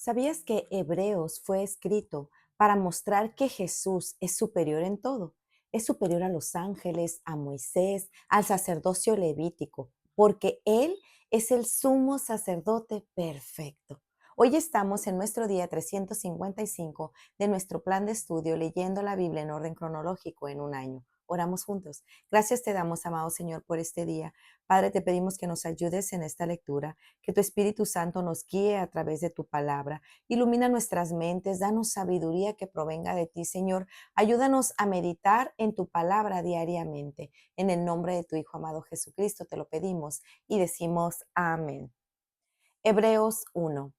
¿Sabías que Hebreos fue escrito para mostrar que Jesús es superior en todo? Es superior a los ángeles, a Moisés, al sacerdocio levítico, porque Él es el sumo sacerdote perfecto. Hoy estamos en nuestro día 355 de nuestro plan de estudio leyendo la Biblia en orden cronológico en un año. Oramos juntos. Gracias te damos, amado Señor, por este día. Padre, te pedimos que nos ayudes en esta lectura, que tu Espíritu Santo nos guíe a través de tu palabra. Ilumina nuestras mentes, danos sabiduría que provenga de ti, Señor. Ayúdanos a meditar en tu palabra diariamente. En el nombre de tu Hijo amado Jesucristo te lo pedimos y decimos amén. Hebreos 1.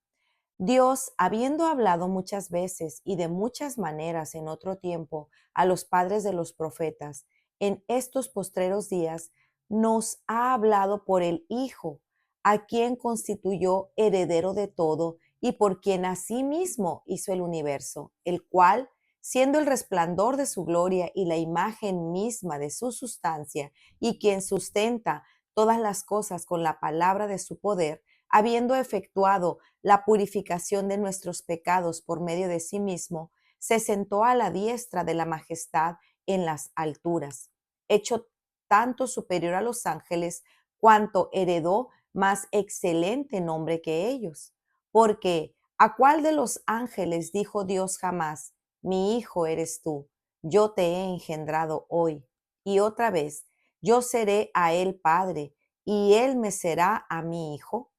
Dios, habiendo hablado muchas veces y de muchas maneras en otro tiempo a los padres de los profetas, en estos postreros días nos ha hablado por el Hijo, a quien constituyó heredero de todo y por quien asimismo hizo el universo, el cual, siendo el resplandor de su gloria y la imagen misma de su sustancia, y quien sustenta todas las cosas con la palabra de su poder, habiendo efectuado la purificación de nuestros pecados por medio de sí mismo, se sentó a la diestra de la majestad en las alturas, hecho tanto superior a los ángeles, cuanto heredó más excelente nombre que ellos. Porque ¿a cuál de los ángeles dijo Dios jamás, mi hijo eres tú, yo te he engendrado hoy? Y otra vez, yo seré a él padre, y él me será a mi hijo.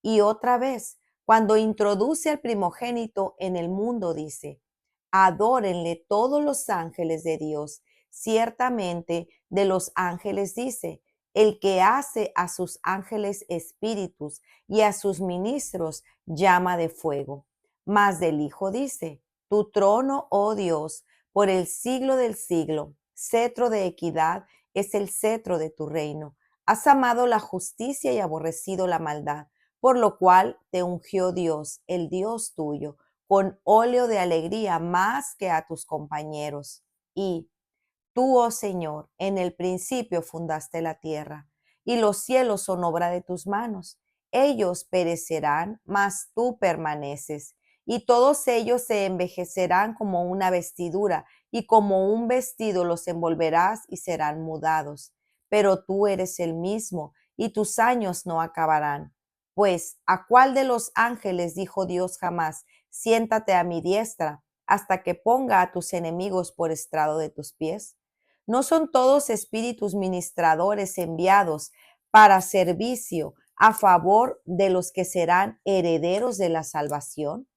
Y otra vez, cuando introduce al primogénito en el mundo, dice, adórenle todos los ángeles de Dios. Ciertamente de los ángeles dice, el que hace a sus ángeles espíritus y a sus ministros llama de fuego. Mas del Hijo dice, tu trono, oh Dios, por el siglo del siglo, cetro de equidad es el cetro de tu reino. Has amado la justicia y aborrecido la maldad, por lo cual te ungió Dios, el Dios tuyo, con óleo de alegría más que a tus compañeros. Y tú, oh Señor, en el principio fundaste la tierra, y los cielos son obra de tus manos. Ellos perecerán, mas tú permaneces, y todos ellos se envejecerán como una vestidura, y como un vestido los envolverás y serán mudados. Pero tú eres el mismo, y tus años no acabarán. Pues, ¿a cuál de los ángeles dijo Dios jamás, siéntate a mi diestra, hasta que ponga a tus enemigos por estrado de tus pies? ¿No son todos espíritus ministradores enviados para servicio a favor de los que serán herederos de la salvación?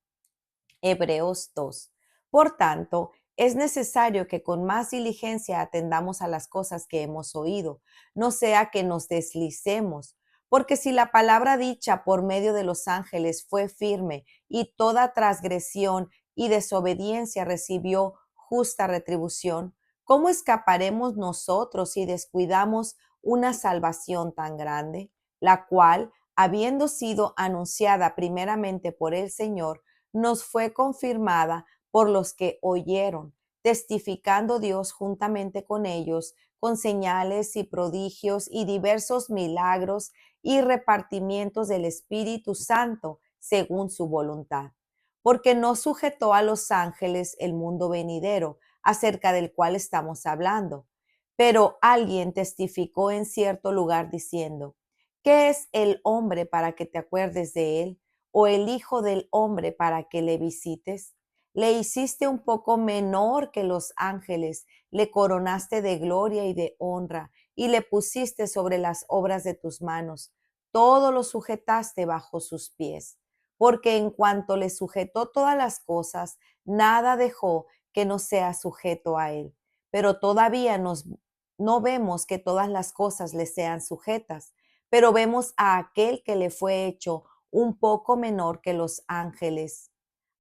Hebreos 2. Por tanto, es necesario que con más diligencia atendamos a las cosas que hemos oído, no sea que nos deslicemos, porque si la palabra dicha por medio de los ángeles fue firme y toda transgresión y desobediencia recibió justa retribución, ¿cómo escaparemos nosotros si descuidamos una salvación tan grande, la cual, habiendo sido anunciada primeramente por el Señor, nos fue confirmada por los que oyeron, testificando Dios juntamente con ellos, con señales y prodigios y diversos milagros y repartimientos del Espíritu Santo según su voluntad? Porque no sujetó a los ángeles el mundo venidero, acerca del cual estamos hablando. Pero alguien testificó en cierto lugar diciendo, ¿qué es el hombre para que te acuerdes de él? ¿O el hijo del hombre para que le visites? Le hiciste un poco menor que los ángeles, le coronaste de gloria y de honra, y le pusiste sobre las obras de tus manos. Todo lo sujetaste bajo sus pies. Porque en cuanto le sujetó todas las cosas, nada dejó que no sea sujeto a él. Pero todavía no vemos que todas las cosas le sean sujetas, pero vemos a aquel que le fue hecho un poco menor que los ángeles,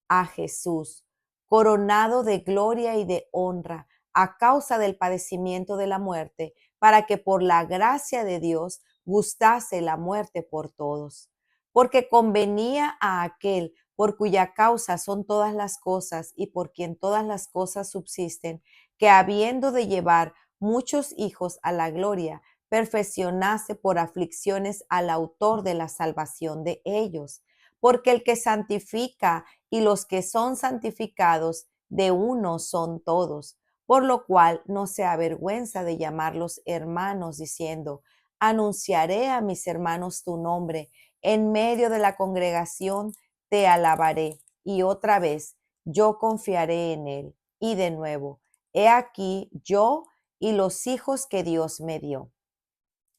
a Jesús, coronado de gloria y de honra a causa del padecimiento de la muerte, para que por la gracia de Dios gustase la muerte por todos. Porque convenía a aquel por cuya causa son todas las cosas y por quien todas las cosas subsisten, que habiendo de llevar muchos hijos a la gloria, perfeccionase por aflicciones al autor de la salvación de ellos. porque el que santifica y los que son santificados de uno son todos, por lo cual no se avergüenza de llamarlos hermanos, diciendo, anunciaré a mis hermanos tu nombre, en medio de la congregación te alabaré, y otra vez yo confiaré en él. Y de nuevo, he aquí yo y los hijos que Dios me dio.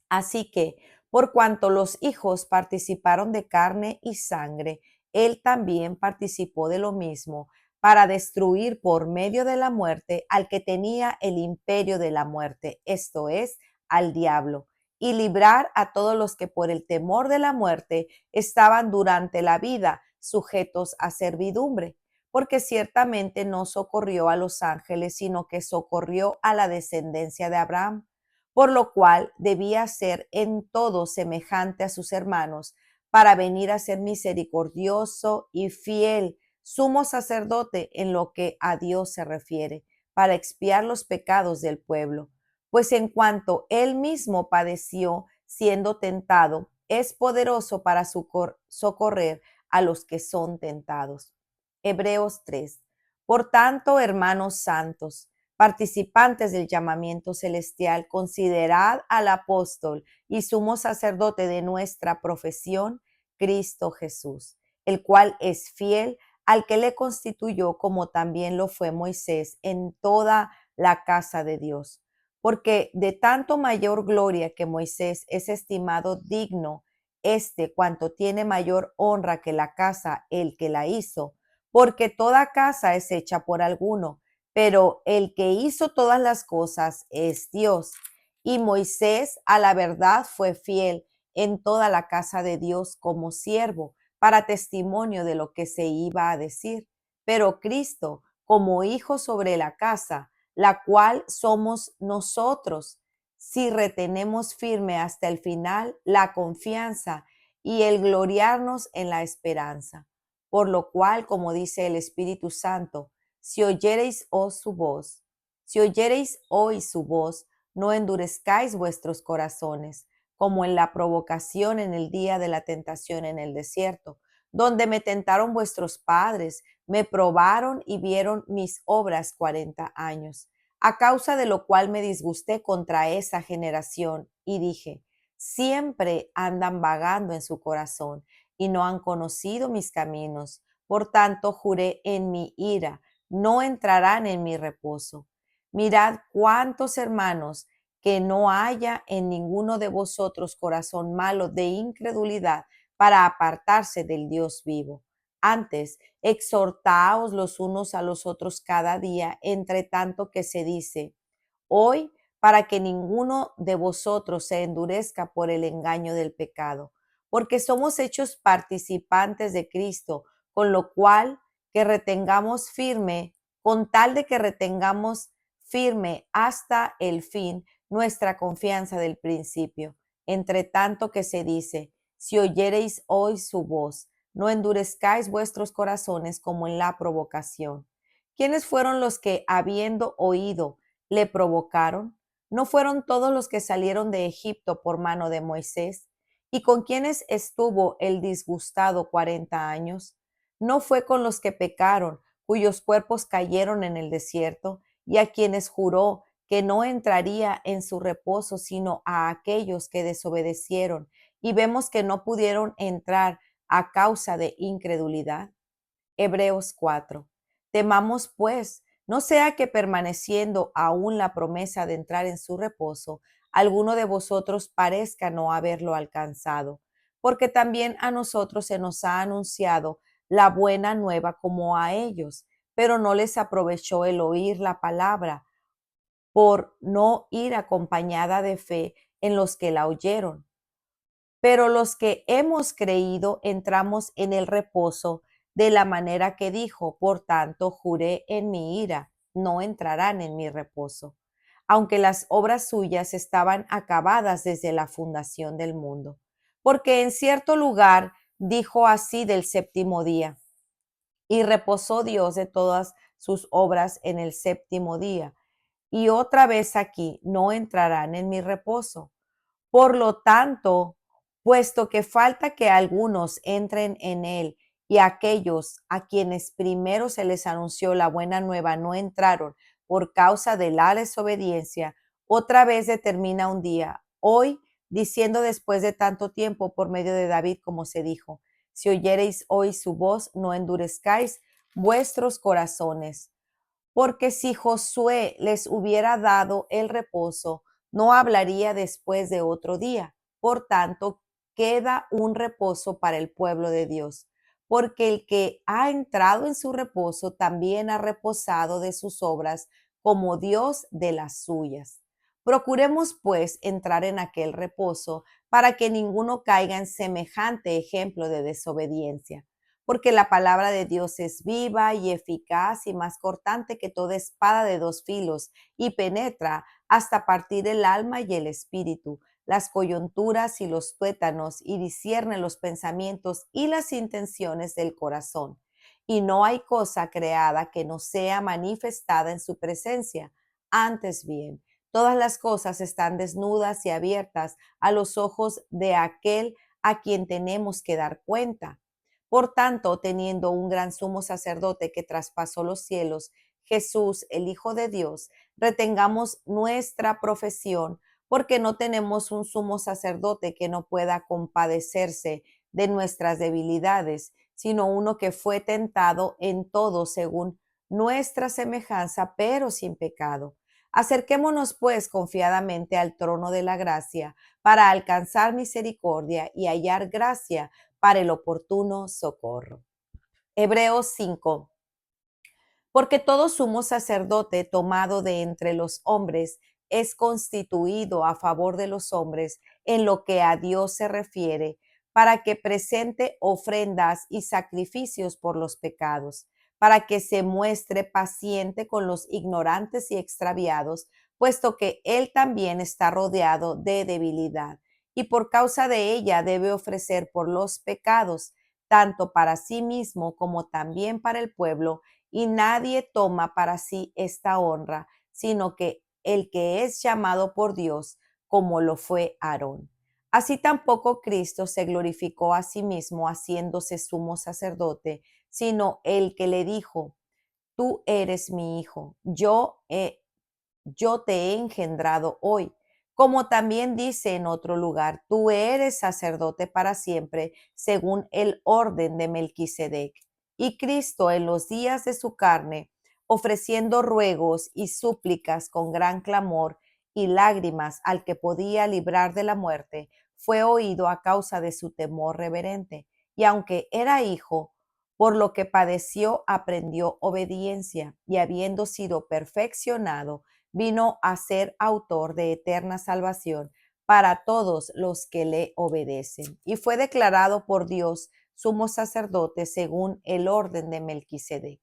Así que, por cuanto los hijos participaron de carne y sangre, él también participó de lo mismo, para destruir por medio de la muerte al que tenía el imperio de la muerte, esto es, al diablo, y librar a todos los que por el temor de la muerte estaban durante la vida sujetos a servidumbre, porque ciertamente no socorrió a los ángeles, sino que socorrió a la descendencia de Abraham, por lo cual debía ser en todo semejante a sus hermanos, para venir a ser misericordioso y fiel, sumo sacerdote en lo que a Dios se refiere, para expiar los pecados del pueblo. Pues en cuanto él mismo padeció siendo tentado, es poderoso para socorrer a los que son tentados. Hebreos 3. Por tanto, hermanos santos, participantes del llamamiento celestial, considerad al apóstol y sumo sacerdote de nuestra profesión, Cristo Jesús, el cual es fiel al que le constituyó, como también lo fue Moisés en toda la casa de Dios. Porque de tanto mayor gloria que Moisés es estimado digno, cuanto tiene mayor honra que la casa, el que la hizo, porque toda casa es hecha por alguno, pero el que hizo todas las cosas es Dios. Y Moisés a la verdad fue fiel en toda la casa de Dios como siervo, para testimonio de lo que se iba a decir. Pero Cristo como hijo sobre la casa, la cual somos nosotros, si retenemos firme hasta el final la confianza y el gloriarnos en la esperanza. Por lo cual, como dice el Espíritu Santo, si oyereis hoy su voz, no endurezcáis vuestros corazones, como en la provocación en el día de la tentación en el desierto, donde me tentaron vuestros padres, me probaron y vieron mis obras 40 años, a causa de lo cual me disgusté contra esa generación y dije, siempre andan vagando en su corazón y no han conocido mis caminos. Por tanto, juré en mi ira, no entrarán en mi reposo. Mirad cuántos hermanos que no haya en ninguno de vosotros corazón malo de incredulidad para apartarse del Dios vivo. Antes, exhortaos los unos a los otros cada día, entre tanto que se dice, hoy, para que ninguno de vosotros se endurezca por el engaño del pecado, porque somos hechos participantes de Cristo, con lo cual que retengamos firme, con tal de que retengamos firme hasta el fin nuestra confianza del principio. Entre tanto que se dice, si oyereis hoy su voz, no endurezcáis vuestros corazones como en la provocación. ¿Quiénes fueron los que, habiendo oído, le provocaron? ¿No fueron todos los que salieron de Egipto por mano de Moisés? ¿Y con quienes estuvo el disgustado 40 años? ¿No fue con los que pecaron, cuyos cuerpos cayeron en el desierto, y a quienes juró que no entraría en su reposo, sino a aquellos que desobedecieron, y vemos que no pudieron entrar a causa de incredulidad? Hebreos 4. Temamos pues, no sea que permaneciendo aún la promesa de entrar en su reposo, alguno de vosotros parezca no haberlo alcanzado, porque también a nosotros se nos ha anunciado la buena nueva como a ellos, pero no les aprovechó el oír la palabra por no ir acompañada de fe en los que la oyeron. Pero los que hemos creído entramos en el reposo de la manera que dijo, por tanto juré en mi ira, no entrarán en mi reposo, aunque las obras suyas estaban acabadas desde la fundación del mundo. Porque en cierto lugar dijo así del séptimo día, y reposó Dios de todas sus obras en el séptimo día. Y otra vez aquí, no entrarán en mi reposo. Por lo tanto, puesto que falta que algunos entren en él, y aquellos a quienes primero se les anunció la buena nueva no entraron por causa de la desobediencia, otra vez determina un día, hoy, diciendo después de tanto tiempo por medio de David, como se dijo, si oyereis hoy su voz, no endurezcáis vuestros corazones. Porque si Josué les hubiera dado el reposo, no hablaría después de otro día. Por tanto, queda un reposo para el pueblo de Dios, porque el que ha entrado en su reposo también ha reposado de sus obras, como Dios de las suyas. Procuremos, pues, entrar en aquel reposo para que ninguno caiga en semejante ejemplo de desobediencia, porque la palabra de Dios es viva y eficaz y más cortante que toda espada de dos filos, y penetra hasta partir el alma y el espíritu, las coyunturas y los tuétanos, y discierne los pensamientos y las intenciones del corazón. Y no hay cosa creada que no sea manifestada en su presencia. Antes bien, todas las cosas están desnudas y abiertas a los ojos de aquel a quien tenemos que dar cuenta. Por tanto, teniendo un gran sumo sacerdote que traspasó los cielos, Jesús, el Hijo de Dios, retengamos nuestra profesión, porque no tenemos un sumo sacerdote que no pueda compadecerse de nuestras debilidades, sino uno que fue tentado en todo según nuestra semejanza, pero sin pecado. Acerquémonos pues confiadamente al trono de la gracia para alcanzar misericordia y hallar gracia para el oportuno socorro. Hebreos 5. Porque todo sumo sacerdote tomado de entre los hombres es constituido a favor de los hombres en lo que a Dios se refiere, para que presente ofrendas y sacrificios por los pecados, para que se muestre paciente con los ignorantes y extraviados, puesto que él también está rodeado de debilidad, y por causa de ella debe ofrecer por los pecados, tanto para sí mismo como también para el pueblo, y nadie toma para sí esta honra, sino que el que es llamado por Dios, como lo fue Aarón. Así tampoco Cristo se glorificó a sí mismo haciéndose sumo sacerdote, sino el que le dijo, tú eres mi hijo, yo te he engendrado hoy. Como también dice en otro lugar, tú eres sacerdote para siempre, según el orden de Melquisedec. Y Cristo en los días de su carne, ofreciendo ruegos y súplicas con gran clamor y lágrimas al que podía librar de la muerte, fue oído a causa de su temor reverente. Y aunque era hijo, por lo que padeció, aprendió obediencia, y habiendo sido perfeccionado, vino a ser autor de eterna salvación para todos los que le obedecen. Y fue declarado por Dios sumo sacerdote según el orden de Melquisedec.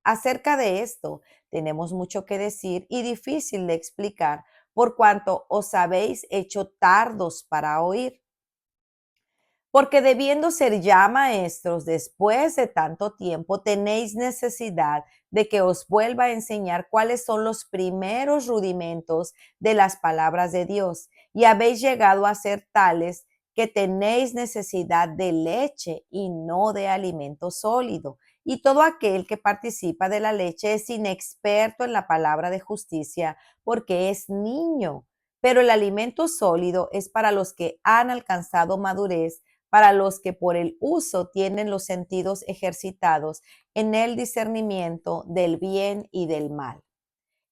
Acerca de esto tenemos mucho que decir y difícil de explicar, por cuanto os habéis hecho tardos para oír. Porque debiendo ser ya maestros después de tanto tiempo, tenéis necesidad de que os vuelva a enseñar cuáles son los primeros rudimentos de las palabras de Dios. Y habéis llegado a ser tales que tenéis necesidad de leche y no de alimento sólido. Y todo aquel que participa de la leche es inexperto en la palabra de justicia, porque es niño. Pero el alimento sólido es para los que han alcanzado madurez, para los que por el uso tienen los sentidos ejercitados en el discernimiento del bien y del mal.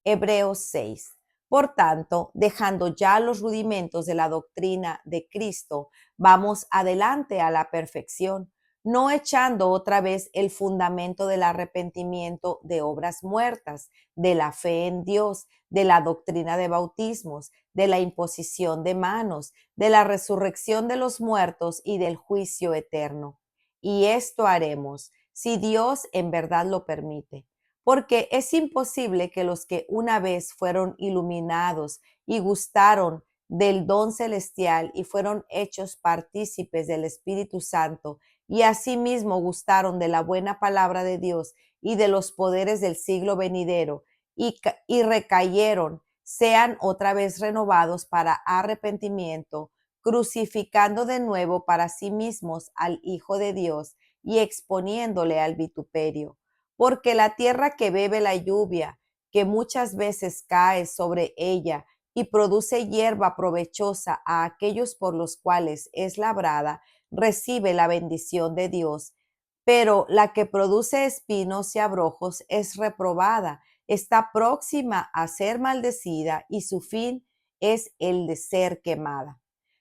Hebreos 6. Por tanto, dejando ya los rudimentos de la doctrina de Cristo, vamos adelante a la perfección, no echando otra vez el fundamento del arrepentimiento de obras muertas, de la fe en Dios, de la doctrina de bautismos, de la imposición de manos, de la resurrección de los muertos y del juicio eterno. Y esto haremos, si Dios en verdad lo permite, porque es imposible que los que una vez fueron iluminados y gustaron del don celestial y fueron hechos partícipes del Espíritu Santo y asimismo gustaron de la buena palabra de Dios y de los poderes del siglo venidero y recayeron, sean otra vez renovados para arrepentimiento, crucificando de nuevo para sí mismos al Hijo de Dios y exponiéndole al vituperio. Porque la tierra que bebe la lluvia, que muchas veces cae sobre ella y produce hierba provechosa a aquellos por los cuales es labrada, recibe la bendición de Dios. Pero la que produce espinos y abrojos es reprobada, está próxima a ser maldecida y su fin es el de ser quemada.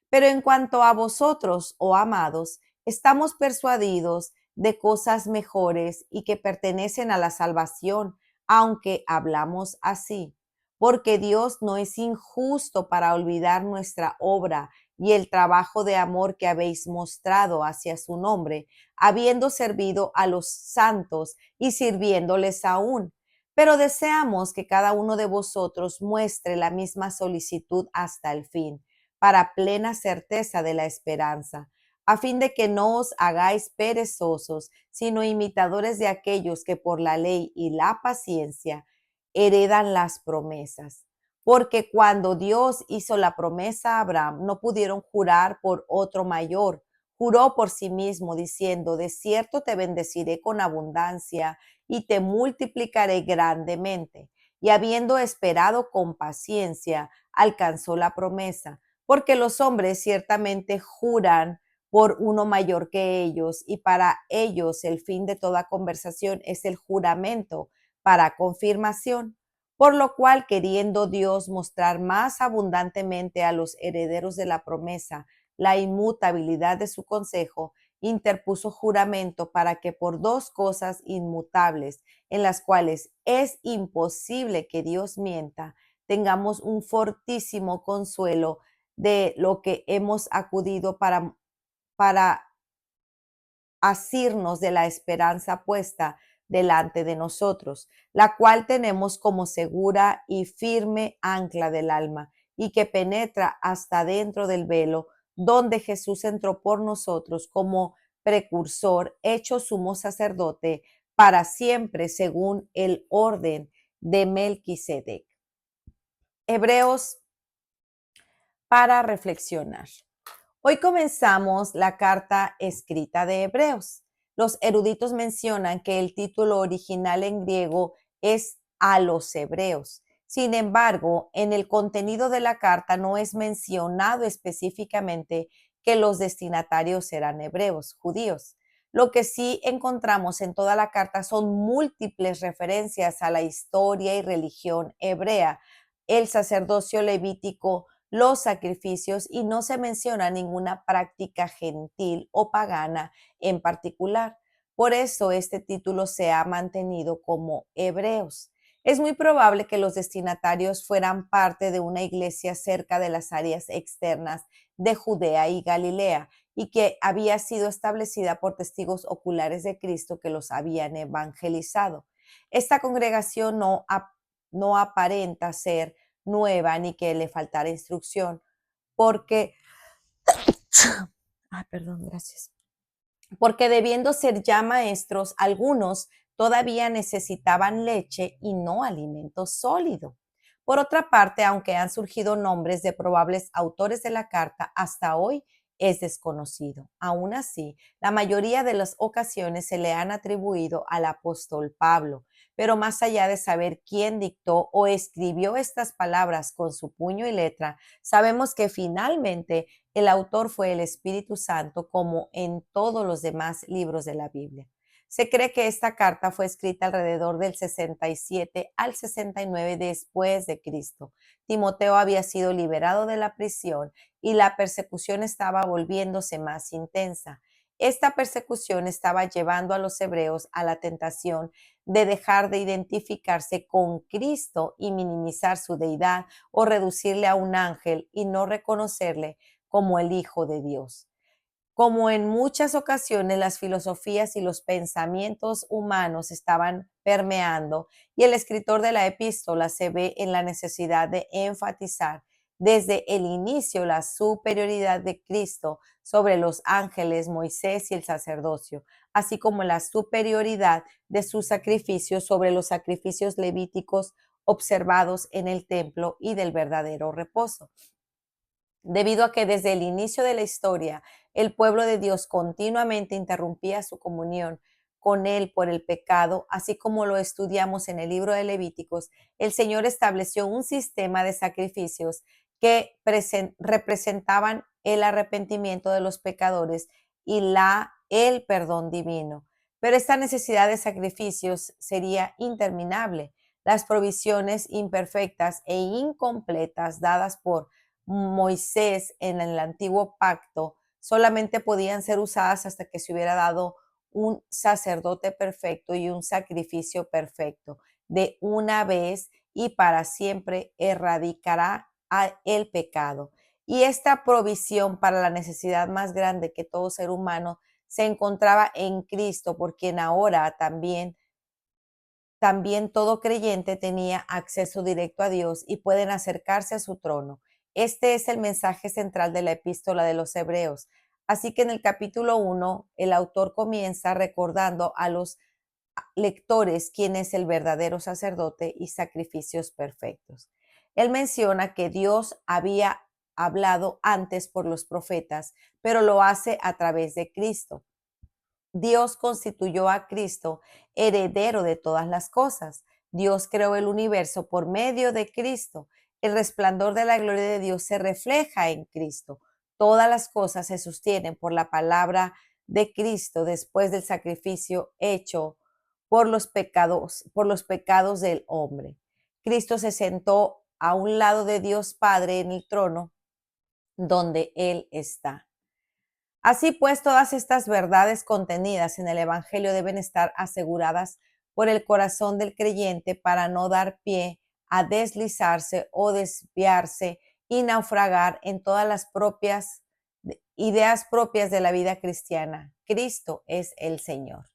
Pero en cuanto a vosotros, oh amados, estamos persuadidos de cosas mejores y que pertenecen a la salvación, aunque hablamos así, porque Dios no es injusto para olvidar nuestra obra y el trabajo de amor que habéis mostrado hacia su nombre, habiendo servido a los santos y sirviéndoles aún. Pero deseamos que cada uno de vosotros muestre la misma solicitud hasta el fin, para plena certeza de la esperanza, a fin de que no os hagáis perezosos, sino imitadores de aquellos que por la ley y la paciencia heredan las promesas. Porque cuando Dios hizo la promesa a Abraham, no pudieron jurar por otro mayor. Juró por sí mismo, diciendo: de cierto te bendeciré con abundancia y te multiplicaré grandemente. Y habiendo esperado con paciencia, alcanzó la promesa, porque los hombres ciertamente juran por uno mayor que ellos, y para ellos el fin de toda conversación es el juramento para confirmación. Por lo cual, queriendo Dios mostrar más abundantemente a los herederos de la promesa la inmutabilidad de su consejo, interpuso juramento para que por dos cosas inmutables, en las cuales es imposible que Dios mienta, tengamos un fortísimo consuelo de lo que hemos acudido para asirnos de la esperanza puesta delante de nosotros, la cual tenemos como segura y firme ancla del alma, y que penetra hasta dentro del velo, donde Jesús entró por nosotros como precursor, hecho sumo sacerdote para siempre, según el orden de Melquisedec. Hebreos para reflexionar. Hoy comenzamos la carta escrita de Hebreos. Los eruditos mencionan que el título original en griego es a los hebreos. Sin embargo, en el contenido de la carta no es mencionado específicamente que los destinatarios eran hebreos, judíos. Lo que sí encontramos en toda la carta son múltiples referencias a la historia y religión hebrea, el sacerdocio levítico, los sacrificios, y no se menciona ninguna práctica gentil o pagana en particular. Por eso este título se ha mantenido como Hebreos. Es muy probable que los destinatarios fueran parte de una iglesia cerca de las áreas externas de Judea y Galilea, y que había sido establecida por testigos oculares de Cristo que los habían evangelizado. Esta congregación no aparenta ser nueva ni que le faltara instrucción, porque, perdón, gracias. Porque debiendo ser ya maestros, algunos todavía necesitaban leche y no alimento sólido. Por otra parte, aunque han surgido nombres de probables autores de la carta, hasta hoy es desconocido. Aún así, la mayoría de las ocasiones se le han atribuido al apóstol Pablo, pero más allá de saber quién dictó o escribió estas palabras con su puño y letra, sabemos que finalmente el autor fue el Espíritu Santo, como en todos los demás libros de la Biblia. Se cree que esta carta fue escrita alrededor del 67 al 69 después de Cristo. Timoteo había sido liberado de la prisión y la persecución estaba volviéndose más intensa. Esta persecución estaba llevando a los hebreos a la tentación de dejar de identificarse con Cristo y minimizar su deidad, o reducirle a un ángel y no reconocerle como el Hijo de Dios. Como en muchas ocasiones, las filosofías y los pensamientos humanos estaban permeando, y el escritor de la epístola se ve en la necesidad de enfatizar desde el inicio la superioridad de Cristo sobre los ángeles, Moisés y el sacerdocio, así como la superioridad de sus sacrificios sobre los sacrificios levíticos observados en el templo y del verdadero reposo. debido a que desde el inicio de la historia el pueblo de Dios continuamente interrumpía su comunión con Él por el pecado, así como lo estudiamos en el libro de Levíticos. El Señor estableció un sistema de sacrificios que representaban el arrepentimiento de los pecadores y el perdón divino. Pero esta necesidad de sacrificios sería interminable. Las provisiones imperfectas e incompletas dadas por Moisés en el antiguo pacto solamente podían ser usadas hasta que se hubiera dado un sacerdote perfecto y un sacrificio perfecto. De una vez y para siempre erradicará el pecado. Y esta provisión para la necesidad más grande que todo ser humano se encontraba en Cristo, por quien ahora también todo creyente tenía acceso directo a Dios y pueden acercarse a su trono. Este es el mensaje central de la epístola de los Hebreos. Así que en el capítulo 1, el autor comienza recordando a los lectores quién es el verdadero sacerdote y sacrificios perfectos. Él menciona que Dios había hablado antes por los profetas, pero lo hace a través de Cristo. Dios constituyó a Cristo heredero de todas las cosas. Dios creó el universo por medio de Cristo. El resplandor de la gloria de Dios se refleja en Cristo. Todas las cosas se sostienen por la palabra de Cristo después del sacrificio hecho por los pecados del hombre. Cristo se sentó a un lado de Dios Padre en el trono donde Él está. Así pues, todas estas verdades contenidas en el Evangelio deben estar aseguradas por el corazón del creyente para no dar pie a deslizarse o desviarse y naufragar en todas las ideas propias de la vida cristiana. Cristo es el Señor.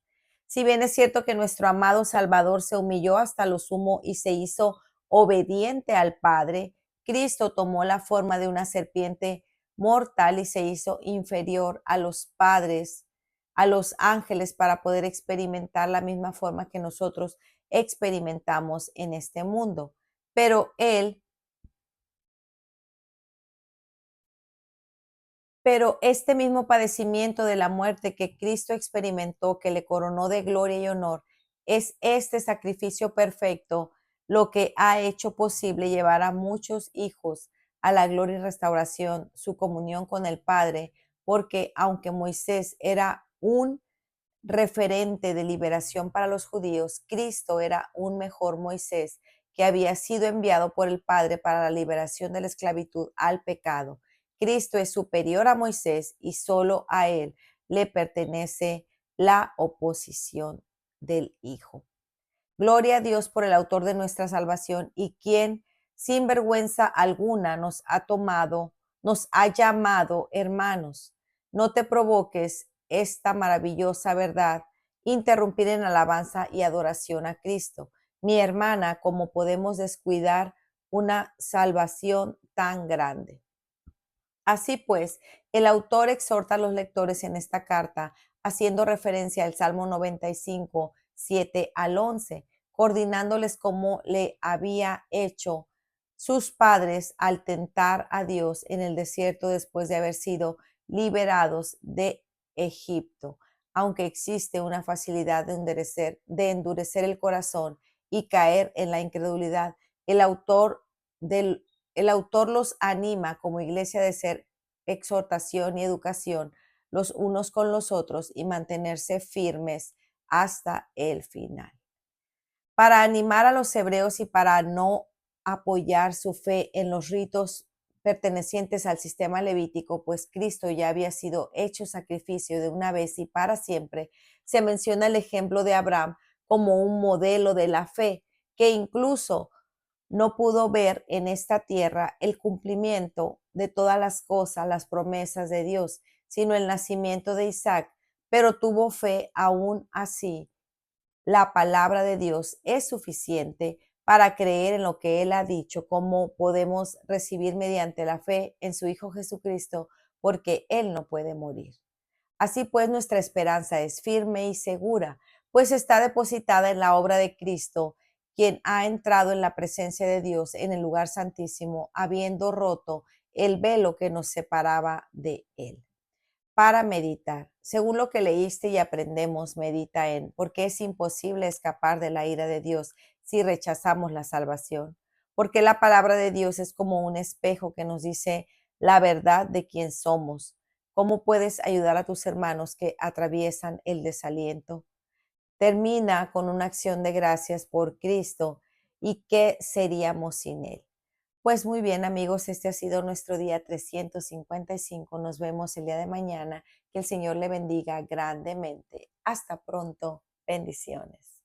Si bien es cierto que nuestro amado Salvador se humilló hasta lo sumo y se hizo obediente al Padre, Cristo tomó la forma de una serpiente mortal y se hizo inferior a los padres, a los ángeles, para poder experimentar la misma forma que nosotros experimentamos en este mundo. Pero este mismo padecimiento de la muerte que Cristo experimentó, que le coronó de gloria y honor, es este sacrificio perfecto lo que ha hecho posible llevar a muchos hijos a la gloria y restauración, su comunión con el Padre, porque aunque Moisés era un referente de liberación para los judíos, Cristo era un mejor Moisés que había sido enviado por el Padre para la liberación de la esclavitud al pecado. Cristo es superior a Moisés y solo a él le pertenece la oposición del Hijo. Gloria a Dios por el autor de nuestra salvación y quien sin vergüenza alguna nos ha llamado hermanos. No te provoques esta maravillosa verdad, interrumpir en alabanza y adoración a Cristo. Mi hermana, ¿cómo podemos descuidar una salvación tan grande? Así pues, el autor exhorta a los lectores en esta carta, haciendo referencia al Salmo 95, 7 al 11, coordinándoles como le había hecho sus padres al tentar a Dios en el desierto después de haber sido liberados de Egipto. Aunque existe una facilidad de endurecer el corazón y caer en la incredulidad, el autor del el autor los anima como iglesia de ser exhortación y educación los unos con los otros y mantenerse firmes hasta el final. Para animar a los hebreos y para no apoyar su fe en los ritos pertenecientes al sistema levítico, pues Cristo ya había sido hecho sacrificio de una vez y para siempre, se menciona el ejemplo de Abraham como un modelo de la fe, que incluso no pudo ver en esta tierra el cumplimiento de todas las cosas, las promesas de Dios, sino el nacimiento de Isaac, pero tuvo fe. Aún así, la palabra de Dios es suficiente para creer en lo que Él ha dicho, como podemos recibir mediante la fe en su Hijo Jesucristo, porque Él no puede morir. Así pues, nuestra esperanza es firme y segura, pues está depositada en la obra de Cristo, quien ha entrado en la presencia de Dios en el lugar santísimo, habiendo roto el velo que nos separaba de Él. Para meditar, según lo que leíste y aprendemos, medita en por qué es imposible escapar de la ira de Dios si rechazamos la salvación. Porque la palabra de Dios es como un espejo que nos dice la verdad de quién somos. ¿Cómo puedes ayudar a tus hermanos que atraviesan el desaliento? Termina con una acción de gracias por Cristo y qué seríamos sin Él. Pues muy bien, amigos, este ha sido nuestro día 355. Nos vemos el día de mañana. Que el Señor le bendiga grandemente. Hasta pronto. Bendiciones.